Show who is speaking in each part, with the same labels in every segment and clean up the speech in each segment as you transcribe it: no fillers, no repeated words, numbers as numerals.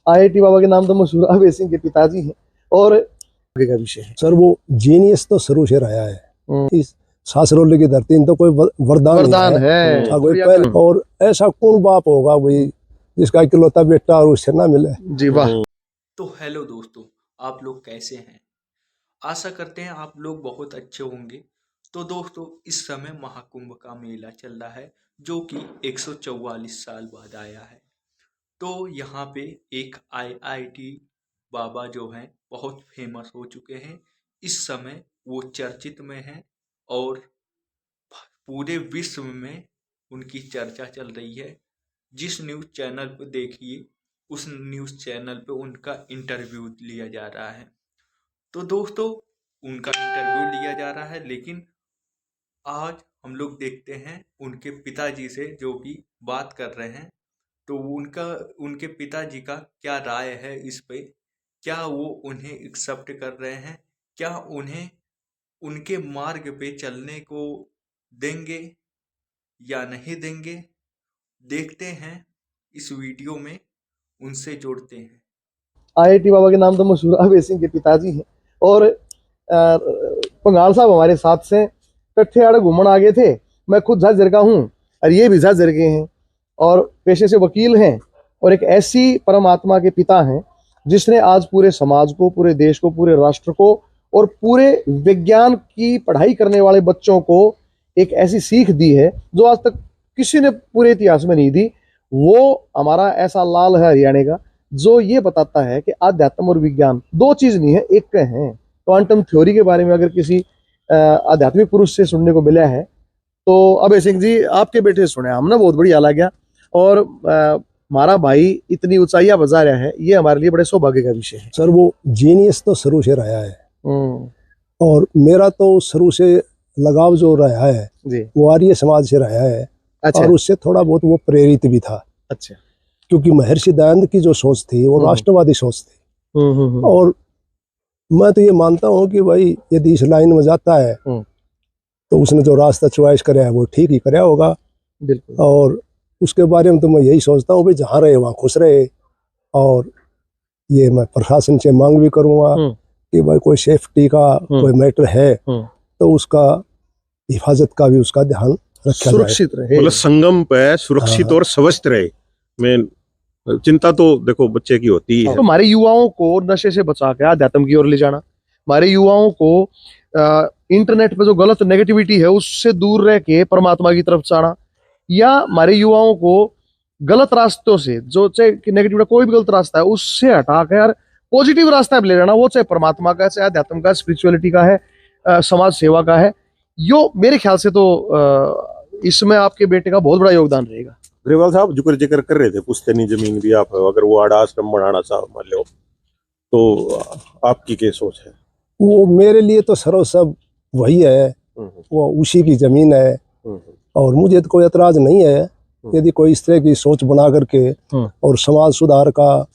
Speaker 1: IIT बाबा के नाम तो मशहूर अभय सिंह के पिताजी हैं। और आगे का विषय है
Speaker 2: सर, वो जीनियस तो शुरू से रहा है। इस सासरोले की धरती में तो कोई वरदान है। कोई पहले और ऐसा कौन बाप होगा भाई जिसका इकलौता बेटा और उससे ना मिले।
Speaker 1: जी वाह।
Speaker 3: तो हेलो दोस्तों, आप लोग कैसे हैं? आशा करते हैं आप लोग बहुत अच्छे होंगे। तो दोस्तों, इस समय महाकुंभ का मेला चल रहा है जो कि 144 साल बाद आया है। तो यहाँ पे एक आईआईटी बाबा जो हैं बहुत फेमस हो चुके हैं। इस समय वो चर्चित में हैं और पूरे विश्व में उनकी चर्चा चल रही है। जिस न्यूज़ चैनल पे देखिए उस न्यूज़ चैनल पे उनका इंटरव्यू लिया जा रहा है। तो दोस्तों, उनका इंटरव्यू लिया जा रहा है, लेकिन आज हम लोग देखते हैं उनके पिताजी से जो कि बात कर रहे हैं। तो उनके पिताजी का क्या राय है इस पे? क्या वो उन्हें एक्सेप्ट कर रहे हैं? क्या उन्हें उनके मार्ग पे चलने को देंगे या नहीं देंगे? देखते हैं इस वीडियो में, उनसे जोड़ते हैं।
Speaker 1: आईआईटी बाबा के नाम तो मशहूर अभय सिंह के पिताजी हैं। और पंगाल साहब हमारे साथ से कट्ठे आड़े घूमन आ गए थे। मैं खुद झाझर का हूँ और ये भी झाझर के हैं और पेशे से वकील हैं और एक ऐसी परमात्मा के पिता हैं जिसने आज पूरे समाज को, पूरे देश को, पूरे राष्ट्र को और पूरे विज्ञान की पढ़ाई करने वाले बच्चों को एक ऐसी सीख दी है जो आज तक किसी ने पूरे इतिहास में नहीं दी। वो हमारा ऐसा लाल है हरियाणा का जो ये बताता है कि आध्यात्म और विज्ञान दो चीज नहीं है, एक है। क्वांटम थ्योरी के बारे में अगर किसी आध्यात्मिक पुरुष से सुनने को मिला है तो अभय सिंह जी आपके बेटे से सुने हमने, बहुत बढ़िया लगा। और हमारा भाई इतनी ऊंचाइयां बजा रहा है, ये हमारे लिए बड़े सौभाग्य का विषय है।
Speaker 2: सर, वो जीनियस तो शुरू से रहा है और मेरा तो शुरू से लगाव जो रहा है
Speaker 1: जी।
Speaker 2: वो आर्य समाज से रहा है।
Speaker 1: अच्छा।
Speaker 2: और उससे थोड़ा बहुत वो प्रेरित भी था।
Speaker 1: अच्छा।
Speaker 2: क्योंकि महर्षि दयानंद की जो सोच थी वो राष्ट्रवादी सोच थी। और मैं तो ये मानता हूँ कि भाई यदि इस लाइन में जाता है तो उसने जो रास्ता चॉइस कराया है वो ठीक ही कराया होगा।
Speaker 1: बिल्कुल।
Speaker 2: और उसके बारे में तो मैं यही सोचता हूँ भाई जहाँ रहे वहाँ खुश रहे। और ये मैं प्रशासन से मांग भी करूँगा कि भाई कोई सेफ्टी का कोई मैटर है तो उसका हिफाजत का भी उसका ध्यान रखा
Speaker 1: सुरक्षित रहे,
Speaker 4: मतलब संगम पे सुरक्षित और स्वस्थ रहे। मैं चिंता तो देखो बच्चे की होती ही है।
Speaker 1: तो हमारे युवाओं को नशे से बचा के आध्यात्म की ओर ले जाना, हमारे युवाओं को इंटरनेट पे जो गलत नेगेटिविटी है उससे दूर रह के परमात्मा की तरफ जाना, या हमारे युवाओं को गलत रास्तों से, जो चाहे नेगेटिव कोई भी गलत रास्ता है उससे हटा के यार पॉजिटिव रास्ता पे ले जाना, वो चाहे परमात्मा का है, चाहे अध्यात्म का, स्पिरिचुअलिटी का है, समाज सेवा का है। यो मेरे ख्याल से तो इसमें आपके बेटे का बहुत बड़ा योगदान रहेगा।
Speaker 4: ग्रेवाल साहब जिक्र कर रहे थे पुश्तैनी जमीन भी आप अगर वो आड़ा आश्रम बनाना चाहो मान लो तो आपकी क्या सोच है?
Speaker 2: वो मेरे लिए तो सरो सब वही है, वो उसी की जमीन है और मुझे तो कोई एतराज नहीं है यदि कोई इस तरह की सोच बना करके और समाज सुधार का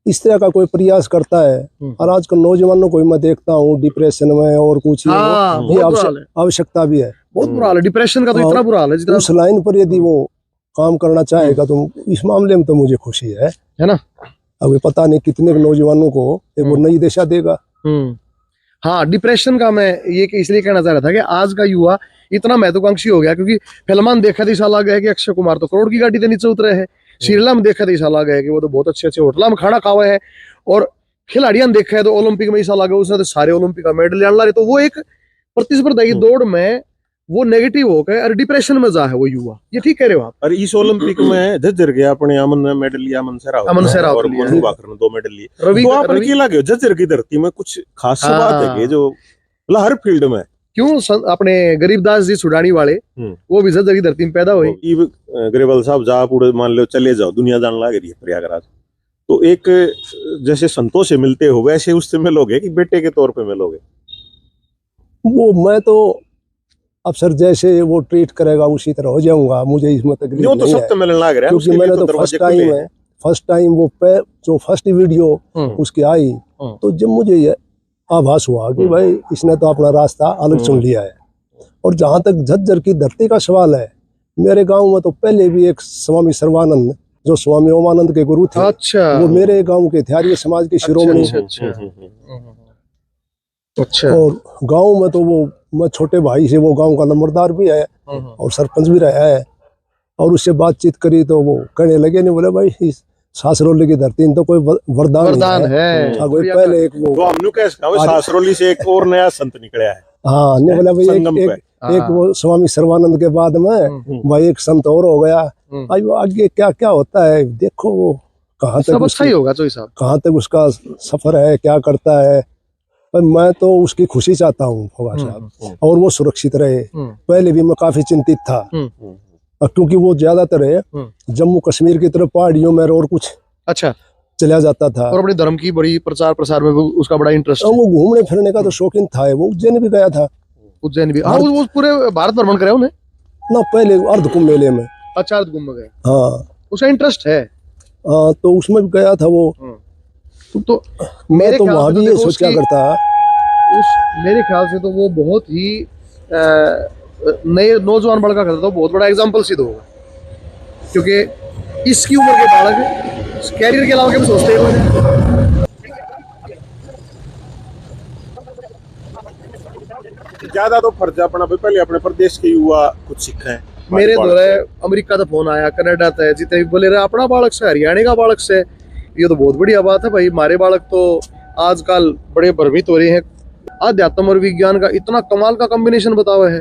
Speaker 2: इस तरह का कोई प्रयास करता है। और आजकल नौजवानों को मैं देखता हूँ डिप्रेशन में और कुछ आवश्यकता भी है।
Speaker 1: बहुत बुरा हाल है डिप्रेशन का, तो इतना बुरा हाल है जितना
Speaker 2: उस लाइन पर यदि वो काम करना चाहेगा तो इस मामले में तो मुझे खुशी है
Speaker 1: ना।
Speaker 2: अभी पता नहीं कितने नौजवानों को वो नई दिशा देगा।
Speaker 1: हाँ, डिप्रेशन का मैं ये इसलिए कहना चाह रहा था कि आज का युवा इतना महत्वाकांक्षी हो गया, क्योंकि फिल्म में देखा तो ऐसा लगा है कि अक्षय कुमार तो करोड़ की गाड़ी से नीचे उतरे हैं, सीरियल में देखा तो ऐसा लगा है कि वो तो बहुत अच्छे अच्छे होटल में खाना खावा है, और खिलाड़ियों देखा है तो ओलंपिक में ऐसा लगा उसने तो सारे ओलंपिक का मेडल ला रहे। तो वो एक प्रतिस्पर्धा की दौड़ में वो नेगेटिव हो गए और डिप्रेशन में जा है वो युवा। ये ठीक कह रहे हो आप?
Speaker 4: और इस ओलंपिक में झज्जर गया अपने अमन ने मेडल लिया, अमन सेहरा और मनु भाकर ने 2 मेडल लिए। तो आपने क्या लगे झज्जर की धरती में कुछ खास बात है कि जो हर फील्ड में
Speaker 1: क्यों अपने गरीबदास जी सुडानी वाले वो भी झज्जर की धरती में पैदा हुए।
Speaker 4: ग्रेवाल साहब जहाँ पूरे मान लो चले जाओ दुनिया जान लग रही है प्रयागराज, तो एक जैसे संतोष से मिलते हो वैसे उससे मिलोगे कि बेटे के तौर पे मिलोगे?
Speaker 2: वो मैं तो अफसर जैसे वो ट्रीट करेगा उसी तरह हो जाऊंगा, मुझे इसमें तकलीफ नहीं है।
Speaker 4: तो मिलने लग रहा है
Speaker 2: क्योंकि मैंने तो फर्स्ट टाइम वो जो फर्स्ट वीडियो उसकी आई तो जब मुझे ये आभास हुआ कि भाई इसने तो अपना रास्ता अलग चुन लिया है। और जहाँ तक झज्जर की धरती का सवाल है, मेरे गांव में तो पहले भी एक स्वामी सर्वानंद जो स्वामी ओमानंद के गुरु थे,
Speaker 1: अच्छा,
Speaker 2: वो मेरे गांव के थे, आर्य समाज के शिरोमणि।
Speaker 1: अच्छा।
Speaker 2: और गांव में तो वो मैं छोटे भाई से वो गांव का नंबरदार भी है और सरपंच भी रहा है। और उससे बातचीत करी तो वो कहने लगे, नहीं बोले भाई इस सासरोली की धरती में तो कोई वरदान है। कोई पहले एक वो
Speaker 4: हमने कैसे सासरोली से एक और नया संत निकला है।
Speaker 2: हाँ, नहीं बोला भाई एक वो स्वामी सर्वानंद के बाद में भाई एक संत और हो गया। भाई वो आगे क्या क्या होता है देखो, वो कहाँ तक
Speaker 1: अच्छा ही होगा चोई साहब,
Speaker 2: कहाँ तक उसका सफर है, क्या करता है। पर मैं तो उसकी खुशी चाहता हूँ फवाद साहब, और वो सुरक्षित रहे। पहले भी मैं काफी चिंतित था, क्योंकि वो ज्यादातर है जम्मू कश्मीर की तरफ पहाड़ियों में और कुछ
Speaker 1: अच्छा
Speaker 2: चला जाता था,
Speaker 1: और अपने धर्म की बड़ी प्रचार प्रसार में उसका बड़ा इंटरेस्ट है।
Speaker 2: वो घूमने फिरने का तो शौकीन था। वो उज्जैन भी गया था।
Speaker 1: उज्जैन भी, हाँ, वो पूरे भारत भ्रमण करे उन्हें
Speaker 2: ना, पहले अर्ध कुंभ मेले में।
Speaker 1: अच्छा, अर्ध कुंभ में गए।
Speaker 2: हाँ,
Speaker 1: उसका इंटरेस्ट है।
Speaker 2: हाँ, तो उसमें भी गया था वो।
Speaker 1: तो
Speaker 2: मैं तो वहां भी ये सोचा करता,
Speaker 1: मेरे ख्याल से तो वो बहुत ही नए नौजवान लड़का करता था, बहुत बड़ा एग्जाम्पल सिद्ध होगा। क्योंकि इसकी उम्र के बालक कैरियर के अलावा क्या सोचते हैं।
Speaker 4: ज्यादा तो फर्ज अपना पहले अपने प्रदेश के युवा कुछ सीखे।
Speaker 1: मेरे द्वारा अमेरिका का फोन आया, कनाडा था, जितने भी बोले रहे अपना बालक से, हरियाणा का बालक से, ये तो बहुत बढ़िया बात है भाई। हमारे बालक तो आजकल बड़े भ्रमित हो रहे हैं, अध्यात्म और विज्ञान का इतना कमाल का कॉम्बिनेशन बतावा है।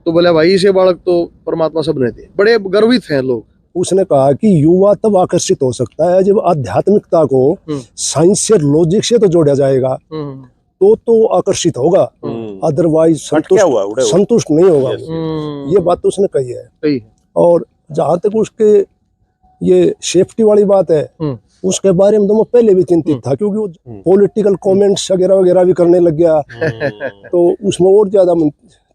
Speaker 1: तो बोले भाई इसे बालक तो परमात्मा सबने दिए, बड़े गर्वित हैं लोग।
Speaker 2: उसने कहा कि युवा तब आकर्षित हो सकता है जब आध्यात्मिकता को साइंस से, लॉजिक से तो जोड़ा जाएगा, तो आकर्षित होगा, अदरवाइज संतुष्ट नहीं होगा। ये बात तो उसने कही है। और जहां तक उसके ये सेफ्टी वाली बात है, उसके बारे में तो मैं पहले भी चिंतित था, क्योंकि वो पॉलिटिकल कमेंट्स वगैरह वगैरह भी करने लग गया। तो उसमें और ज्यादा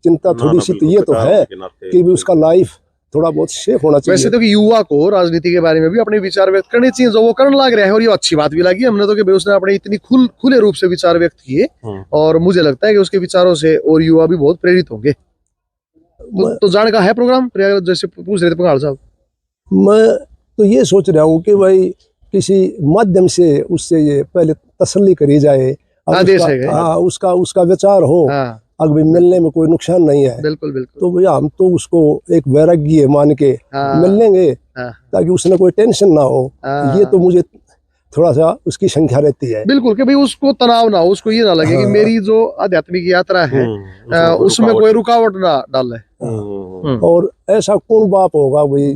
Speaker 2: चिंता थोड़ी सी तो ये तो है कि भी उसका लाइफ थोड़ा बहुत सेफ होना चाहिए।
Speaker 1: वैसे तो कि युवा को राजनीति के बारे में भी अपने विचार व्यक्त करने चाहिए, जो वो करने लग रहा है, और ये अच्छी बात भी लगी हमने तो कि भाई उसने अपने इतनी खुले रूप से विचार व्यक्त किए, और मुझे लगता है कि उसके विचारों से और युवा भी बहुत प्रेरित होंगे। तो जाने का है प्रोग्राम, जैसे पूछ रहे थे पंगाल साहब।
Speaker 2: मैं तो ये सोच रहा हूँ कि भाई किसी माध्यम से उससे ये पहले तसल्ली करी जाए, उसका विचार हो, अगर मिलने में कोई नुकसान नहीं है।
Speaker 1: बिल्कुल बिल्कुल।
Speaker 2: तो भैया हम तो उसको एक वैराग्य मान के मिल लेंगे, ताकि उसने कोई टेंशन ना हो। ये तो मुझे थोड़ा सा उसकी संख्या रहती है।
Speaker 1: बिल्कुल, कि भाई उसको तनाव ना हो, उसको ये ना लगे कि मेरी जो आध्यात्मिक यात्रा है उसमें कोई रुकावट ना डाले।
Speaker 2: और ऐसा कौन बाप होगा भाई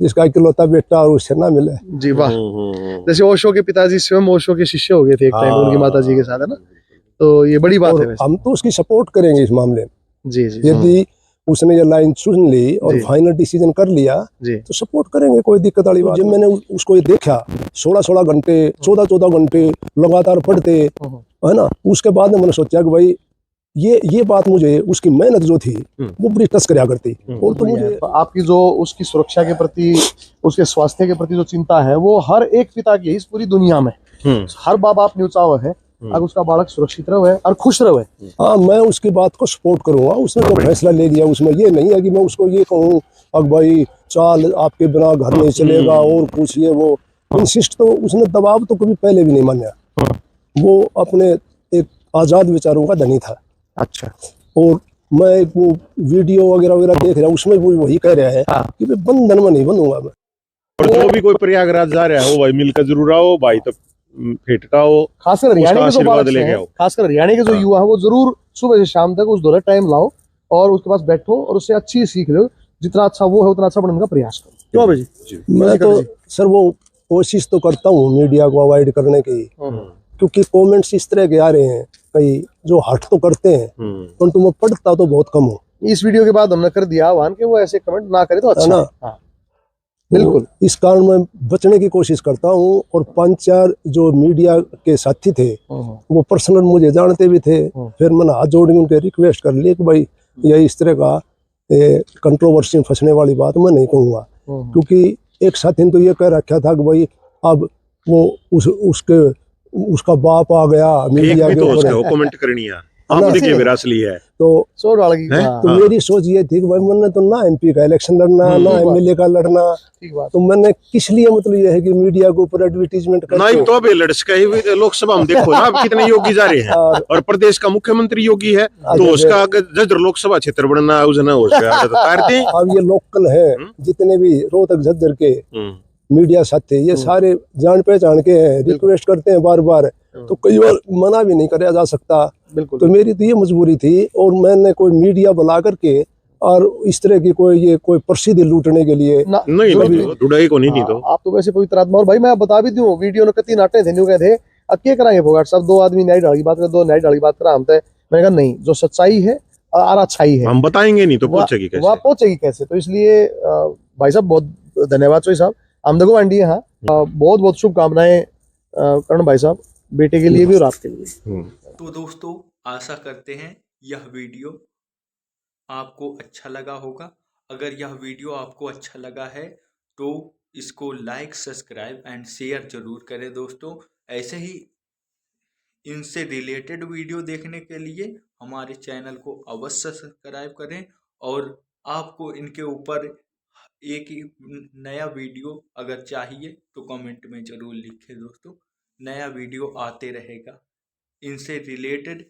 Speaker 2: जिसका इकलौता बेटा और उससे ना मिले।
Speaker 1: जी वाह। जैसे ओशो के पिताजी स्वयं ओशो के शिष्य हो गए थे एक टाइम उनकी माता जी के साथ, है ना। तो ये बड़ी बात है।
Speaker 2: हम तो उसकी सपोर्ट करेंगे इस मामले में।
Speaker 1: जी जी।
Speaker 2: यदि उसने ये लाइन सुन ली और फाइनल डिसीजन कर लिया तो सपोर्ट करेंगे, कोई दिक्कत वाली बात। जब मैंने उसको ये देखा 16-16 घंटे 14-14 घंटे लगातार पढ़ते, है ना, उसके बाद मैंने सोचा कि भाई ये बात मुझे उसकी मेहनत जो थी वो बड़ी टच करा करती। और तो मुझे
Speaker 1: आपकी जो उसकी सुरक्षा के प्रति, उसके स्वास्थ्य के प्रति जो चिंता है, वो हर एक पिता की इस पूरी दुनिया में हर बाप बाप न्यूचाव है, अगर उसका बालक सुरक्षित रहे और खुश रहे।
Speaker 2: हाँ, मैं उसकी बात को सपोर्ट करूंगा। उसने जो फैसला ले लिया, उसमें ये नहीं है कि मैं उसको ये कहूँ अब भाई चाल आपके बिना घर नहीं चलेगा और कुछ ये वो इंसिस्ट। तो उसने दबाव तो कभी पहले भी नहीं माना। वो अपने एक आजाद विचारों का धनी था।
Speaker 1: अच्छा।
Speaker 2: और मैं वो वीडियो वगैरह वगैरह देख रहा हूँ, उसमें वो वही कह रहा है कि मैं बंधन में नहीं बंधूंगा मैं।
Speaker 4: और जो भी कोई प्रयागराज जा रहा है वो भाई मिलकर जरूर आओ भाई, तो फेटका हो।
Speaker 1: खासकर हरियाणा के जो बालक हैं, खासकर हरियाणा के जो युवा है, वो जरूर सुबह से शाम तक उस दौरे टाइम लाओ और उसके पास बैठो और उससे अच्छी सीख लो। जितना अच्छा वो है उतना अच्छा बनने का प्रयास करो। क्यों भाई जी?
Speaker 2: मैं तो सर वो कोशिश तो करता हूँ मीडिया को अवॉइड करने की, क्योंकि कमेंट्स इस तरह के आ रहे हैं कई जो हट तो करते हैं, परंतु मैं पढ़ता तो बहुत कम हूँ।
Speaker 1: इस वीडियो के बाद हमने कर दिया आह्वान कि वो ऐसे कमेंट ना करे तो अच्छा है ना। बिल्कुल,
Speaker 2: इस कारण मैं बचने की कोशिश करता हूँ। और 5-4 जो मीडिया के साथी थे वो पर्सनल मुझे जानते भी थे, फिर मैंने हाथ जोड़ के उनके रिक्वेस्ट कर ली कि भाई ये इस तरह का कंट्रोवर्सी में फंसने वाली बात मैं नहीं कहूँगा। क्योंकि एक साथी ने तो ये कह रखा था कि भाई अब वो उसका बाप आ गया मीडिया के ऊपर,
Speaker 4: कमेंट करनी है। आपने के विरासत ली है
Speaker 2: तो
Speaker 1: 100 डाल की।
Speaker 4: हैं?
Speaker 1: हाँ,
Speaker 2: तो मेरी सोच ये थी कि भाई मैंने तो ना MP का इलेक्शन लड़ना, ना
Speaker 1: ठीक बात।
Speaker 2: MLA का लड़ना,
Speaker 1: ठीक बात।
Speaker 2: तो मैंने किस लिए मतलब ये है कि मीडिया के ऊपर एडवर्टीजमेंट
Speaker 4: नहीं
Speaker 2: करके
Speaker 4: तो अभी लड़का ही हुई लोकसभा में देखो ना अब कितने योगी जा रहे हैं और प्रदेश का मुख्यमंत्री योगी है तो उसका झज्जर लोकसभा क्षेत्र बनना उसने उसका करते हैं।
Speaker 2: अब ये लोकल है जितने भी रोहतक झज्जर के मीडिया साथी ये सारे जान पहचान के हैं, रिक्वेस्ट करते हैं बार बार, तो कई बार मना भी नहीं करा जा सकता।
Speaker 1: बिल्कुल।
Speaker 2: तो मेरी तो ये मजबूरी थी और मैंने कोई मीडिया बुला करके और इस तरह की कोई प्रसिद्धि लूटने के लिए
Speaker 4: नहीं ढूंढाई को नहीं तो
Speaker 1: आप तो वैसे पवित्र आत्मा। और भाई मैं बता भी दूं वीडियो ने कति नाटे थे न्यू कहे थे अब क्या कराएंगे फोगाट साहब, 2 आदमी न्याय डाली बात कर, 2 न्याय डाली बात करा हम तो। मैंने कहा नहीं, जो सच्चाई है और अच्छाई है
Speaker 4: हम बताएंगे नहीं तो पहुंचेगी कैसे,
Speaker 1: वह पहुंचेगी कैसे। तो इसलिए भाई साहब बहुत धन्यवाद चोई साहब, हम देखो आंटी हाँ बहुत बहुत शुभकामनाएं करण भाई साहब बेटे के लिए भी और आपके लिए।
Speaker 3: तो दोस्तों आशा करते हैं यह वीडियो आपको अच्छा लगा होगा। अगर यह वीडियो आपको अच्छा लगा है तो इसको लाइक, सब्सक्राइब एंड शेयर जरूर करें दोस्तों। ऐसे ही इनसे रिलेटेड वीडियो देखने के लिए हमारे चैनल को अवश्य सब्सक्राइब करें और आपको इनके ऊपर एक ही नया वीडियो अगर चाहिए तो कमेंट में ज़रूर लिखें दोस्तों। नया वीडियो आते रहेगा इनसे रिलेटेड